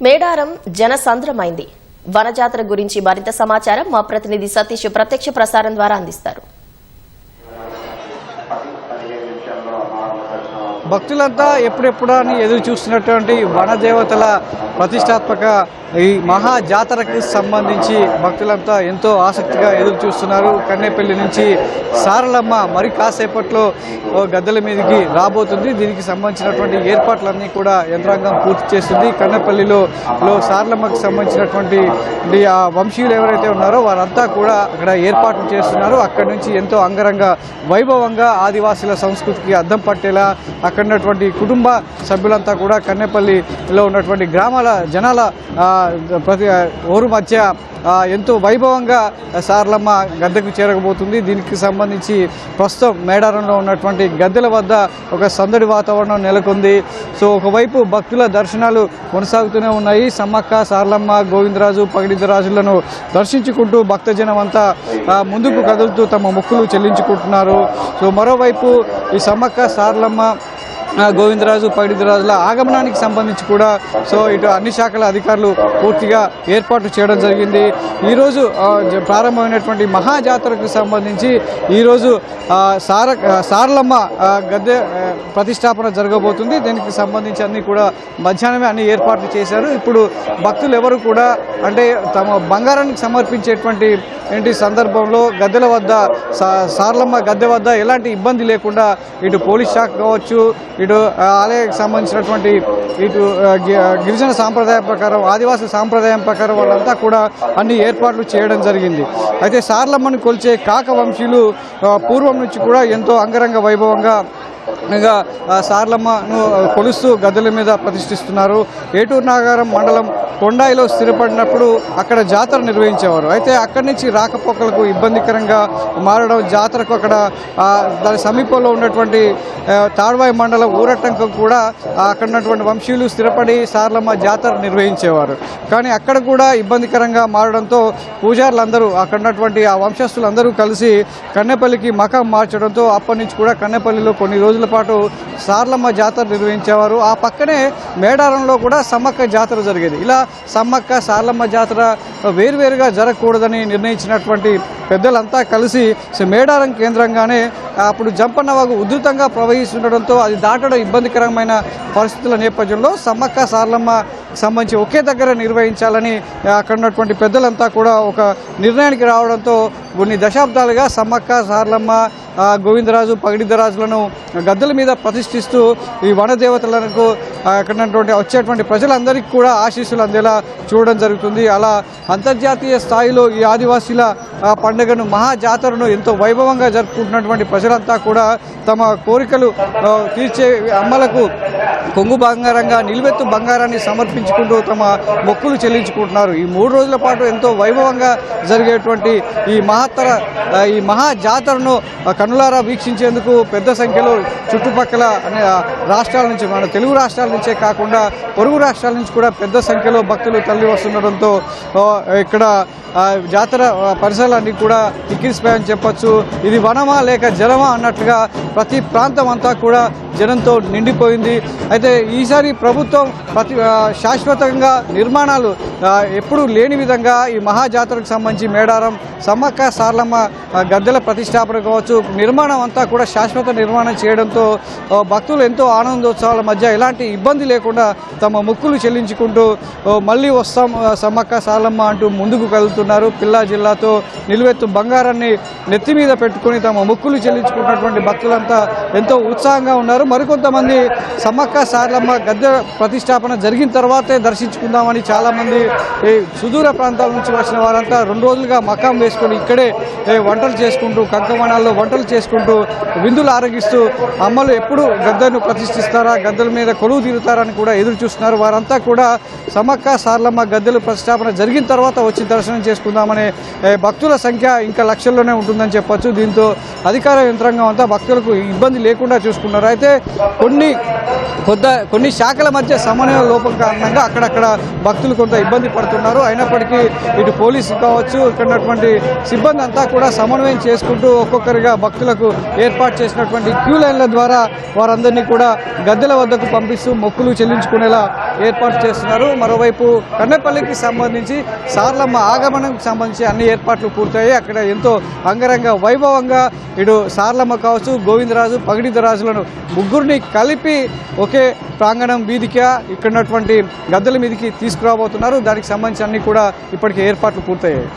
మేడారం జనసంద్రమైంది. వనజాతర గురించి మరింత సమాచారం మా ప్రతినిధి సతీష్ ప్రత్యక్ష ప్రసారం ద్వారా అందిస్తారు. భక్తులంతా ఎప్పుడెప్పుడా అని ఎదురు చూస్తున్నటువంటి వనదేవతల ప్రతిష్టాత్మక ఈ మహా జాతరకు సంబంధించి భక్తులంతా ఎంతో ఆసక్తిగా ఎదురు చూస్తున్నారు. కన్నెపల్లి నుంచి సారలమ్మ మరి కాసేపట్లో గద్దెల మీదకి రాబోతుంది. దీనికి సంబంధించినటువంటి ఏర్పాట్లన్నీ కూడా యంత్రాంగం పూర్తి చేస్తుంది. కన్నెపల్లిలో సారలమ్మకు సంబంధించినటువంటి ఆ వంశీయులు ఎవరైతే ఉన్నారో వారంతా కూడా అక్కడ ఏర్పాట్లు చేస్తున్నారు. అక్కడి నుంచి ఎంతో అంగరంగ వైభవంగా ఆదివాసీల సంస్కృతికి అద్దం పట్టేలా అక్కడ ఉన్నటువంటి కుటుంబ సభ్యులంతా కూడా కన్నెపల్లిలో ఉన్నటువంటి గ్రామాల జనాల ప్రతి ఊరు మధ్య ఎంతో వైభవంగా సారలమ్మ గద్దెకు చేరకపోతుంది. దీనికి సంబంధించి ప్రస్తుతం మేడారంలో ఉన్నటువంటి గద్దెల వద్ద ఒక సందడి వాతావరణం నెలకొంది. సో ఒకవైపు భక్తుల దర్శనాలు కొనసాగుతూనే ఉన్నాయి. సమ్మక్క, సారలమ్మ, గోవిందరాజు, పగిడిద్దరాజులను దర్శించుకుంటూ భక్తజనం అంతా ముందుకు కదులుతూ తమ మొక్కులు చెల్లించుకుంటున్నారు. సో మరోవైపు ఈ సమ్మక్క, సారలమ్మ, గోవిందరాజు, పగిడిద్దరాజుల ఆగమనానికి సంబంధించి కూడా ఇటు అన్ని శాఖల అధికారులు పూర్తిగా ఏర్పాట్లు చేయడం జరిగింది. ఈరోజు ప్రారంభమైనటువంటి మహాజాతరకు సంబంధించి ఈరోజు సారలమ్మ గద్దె ప్రతిష్టాపన జరగబోతుంది. దీనికి సంబంధించి అన్ని కూడా మధ్యాహ్నమే అన్ని ఏర్పాట్లు చేశారు. ఇప్పుడు భక్తులు ఎవరు కూడా అంటే తమ బంగారానికి సమర్పించేటువంటి సందర్భంలో గద్దెల వద్ద సారలమ్మ గద్దె వద్ద ఎలాంటి ఇబ్బంది లేకుండా ఇటు పోలీస్ శాఖ కావచ్చు, ఇటు ఆలయానికి సంబంధించినటువంటి ఇటు గిరిజన సాంప్రదాయం ప్రకారం, ఆదివాసీ సాంప్రదాయం ప్రకారం వాళ్ళంతా కూడా అన్ని ఏర్పాట్లు చేయడం జరిగింది. అయితే సారలమ్మను కొలిచే కాక వంశీయులు పూర్వం నుంచి కూడా ఎంతో అంగరంగ వైభవంగా సారలమ్మను కొలుస్తూ గద్దెల మీద ప్రతిష్ఠిస్తున్నారు. ఏటూరు నాగారం మండలం కొండాయిలో స్థిరపడినప్పుడు అక్కడ జాతర నిర్వహించేవారు. అయితే అక్కడి నుంచి రాకపోకలకు ఇబ్బందికరంగా మారడం, జాతరకు అక్కడ దాని సమీపంలో ఉన్నటువంటి తాడ్వాయి మండలం ఊరటంకం కూడా అక్కడ ఉన్నటువంటి వంశీయులు స్థిరపడి సారలమ్మ జాతర నిర్వహించేవారు. కానీ అక్కడ కూడా ఇబ్బందికరంగా మారడంతో పూజారులందరూ అక్కడ ఉన్నటువంటి ఆ వంశస్థులందరూ కలిసి కన్నెపల్లికి మకాం మార్చడంతో అప్పటి నుంచి కూడా కన్నెపల్లిలో కొన్ని రోజుల పాటు సారలమ్మ జాతర నిర్వహించేవారు. ఆ పక్కనే మేడారంలో కూడా సమ్మక్క జాతర జరిగేది. ఇలా సమ్మక్క, సారలమ్మ జాతర వేరువేరుగా జరగకూడదని నిర్ణయించినటువంటి పెద్దలంతా కలిసి మేడారం కేంద్రంగానే అప్పుడు జంపన్నవాగు ఉధృతంగా ప్రవహిస్తుండడంతో అది దాటడం ఇబ్బందికరమైన పరిస్థితుల నేపథ్యంలో సమ్మక్క, సారలమ్మ సంబంధించి ఒకే దగ్గర నిర్వహించాలని అక్కడ ఉన్నటువంటి పెద్దలంతా కూడా ఒక నిర్ణయానికి రావడంతో కొన్ని దశాబ్దాలుగా సమ్మక్క, సారలమ్మ, గోవిందరాజు, పగిడిద్దరాజులను గద్దెల మీద ప్రతిష్ఠిస్తూ ఈ వనదేవతలకు అక్కడ వచ్చేటువంటి ప్రజలందరికీ కూడా ఆశీస్సులు అందేలా చూడడం జరుగుతుంది. అలా అంతర్జాతీయ స్థాయిలో ఈ ఆదివాసీల పండుగను, మహాజాతరను ఎంతో వైభవంగా జరుపుకుంటున్నటువంటి ప్రజలంతా కూడా తమ కోరికలు తీర్చే అమ్మలకు కొంగు బంగారంగా, నిలువెత్తు బంగారాన్ని సమర్పించుకుంటూ తమ మొక్కులు చెల్లించుకుంటున్నారు. ఈ 3 రోజుల పాటు ఎంతో వైభవంగా జరిగేటువంటి ఈ మహాజాతరను కనులారా వీక్షించేందుకు పెద్ద సంఖ్యలో చుట్టుపక్కల రాష్ట్రాల నుంచి, మన తెలుగు రాష్ట్రాల నుంచే కాకుండా పొరుగు రాష్ట్రాల నుంచి కూడా పెద్ద సంఖ్యలో భక్తులు తరలి వస్తుండడంతో ఇక్కడ జాతర పరిసరాలన్నీ కూడా కిక్కిరిసిపోయాయని చెప్పచ్చు. ఇది వనమా లేక జలమా అన్నట్లుగా ప్రతి ప్రాంతం అంతా కూడా జనంతో నిండిపోయింది. అయితే ఈసారి ప్రభుత్వం శాశ్వతంగా నిర్మాణాలు ఎప్పుడూ లేని విధంగా ఈ మహాజాతరకు సంబంధించి మేడారం సమ్మక్క, సారలమ్మ గద్దెల ప్రతిష్టాపన కావచ్చు, నిర్మాణం అంతా కూడా శాశ్వత నిర్మాణం చేయడంతో భక్తులు ఎంతో ఆనందోత్సవాల మధ్య ఎలాంటి ఇబ్బంది లేకుండా తమ మొక్కులు చెల్లించుకుంటూ మళ్ళీ వస్తాం సమ్మక్క, సారలమ్మ అంటూ ముందుకు కదులుతున్నారు. పిల్లా జిల్లాతో నిలువెత్తు బంగారాన్ని నెత్తి మీద పెట్టుకుని తమ మొక్కులు చెల్లించుకున్నటువంటి భక్తులంతా ఎంతో ఉత్సాహంగా ఉన్నారు. మరికొంతమంది సమ్మక్క, సారలమ్మ గద్దె ప్రతిష్టాపన జరిగిన తర్వాతే దర్శించుకుందామని చాలామంది సుదూర ప్రాంతాల నుంచి వచ్చిన వారంతా 2 రోజులుగా మకాం వేసుకొని ఇక్కడే వంటలు చేసుకుంటూ, కంకమణాల్లో వంటలు చేసుకుంటూ, విందులు ఆరగిస్తూ అమ్మలు ఎప్పుడు గద్దెను ప్రతిష్ఠిస్తారా, గద్దెల మీద కొలువు తీరుతారని కూడా ఎదురు చూస్తున్నారు. వారంతా కూడా సమ్మక్క, సారలమ్మ గద్దెలు ప్రతిష్టాపన జరిగిన తర్వాత వచ్చి దర్శనం చేసుకుందామనే భక్తుల సంఖ్య ఇంకా లక్షల్లోనే ఉంటుందని చెప్పొచ్చు. దీంతో అధికార యంత్రాంగం అంతా భక్తులకు ఇబ్బంది లేకుండా చూసుకున్నారు. అయితే కొన్ని శాఖల మధ్య సమన్వయ లోపం కారణంగా అక్కడక్కడ భక్తులు కొంత ఇబ్బంది పడుతున్నారు. అయినప్పటికీ ఇటు పోలీసు కావచ్చు, ఇక్కడ ఉన్నటువంటి సిబ్బంది అంతా కూడా సమన్వయం చేసుకుంటూ ఒక్కొక్కరిగా భక్తులకు ఏర్పాటు చేసినటువంటి క్యూ లైన్ల ద్వారా వారందరినీ కూడా గద్దెల వద్దకు పంపిస్తూ మొక్కులు చెల్లించుకునేలా ఏర్పాటు చేస్తున్నారు. మరోవైపు కన్నెపల్లికి సంబంధించి సార్లమ్మ ఆగమనంకి సంబంధించి అన్ని ఏర్పాట్లు పూర్తయ్యాయి. అక్కడ ఎంతో అంగరంగ వైభవంగా ఇటు సార్లమ్మ కావచ్చు, గోవిందరాజు, పగిడిదరాజులను ముగ్గురిని కలిపి ఒకే ప్రాంగణం వీధికి ఇక్కడ ఉన్నటువంటి గద్దెల మీదకి తీసుకురాబోతున్నారు. దానికి సంబంధించి అన్ని కూడా ఇప్పటికే ఏర్పాట్లు పూర్తయ్యాయి.